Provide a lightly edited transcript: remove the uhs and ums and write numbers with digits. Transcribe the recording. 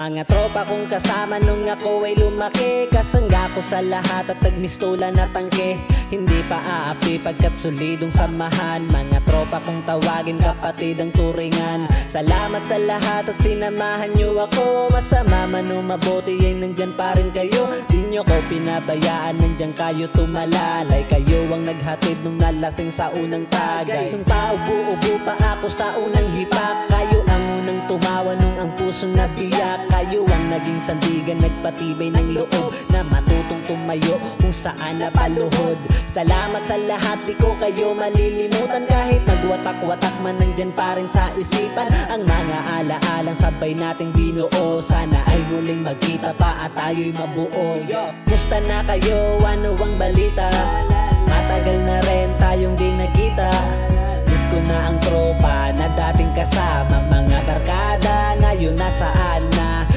Mga tropa kong kasama nung ako ay lumaki, kasangga ko sa lahat at nagmistulan na tangke. Hindi pa aapi pagkat solidong samahan. Mga tropa kong tawagin kapatid ang turingan. Salamat sa lahat at sinamahan nyo ako. Masama man o mabuti ay nandyan pa rin kayo. Di nyo ko pinabayaan, nandyan kayo tumalalay. Kayo ang naghatid nung nalasing sa unang tagay. Nung paubo-ubo pa ako sa unang hipak, kayo ang unang tumawa nung ang puso nabiyak. Kayo ang naging sandigan, nagpatibay ng loob na matutong tumayo kung saan napaluhod. Salamat sa lahat, di ko kayo malilimutan. Kahit nagwatak-watak man, nandyan pa rin sa isipan ang mga alaalang sabay nating binuo. Sana ay muling magkita pa at tayo'y mabuo. Musta na kayo? Ano ang balita? Matagal na rin tayong di nagkita. Miss ko na ang tropa na dating kasama. Mga barkada ngayon nasaan na?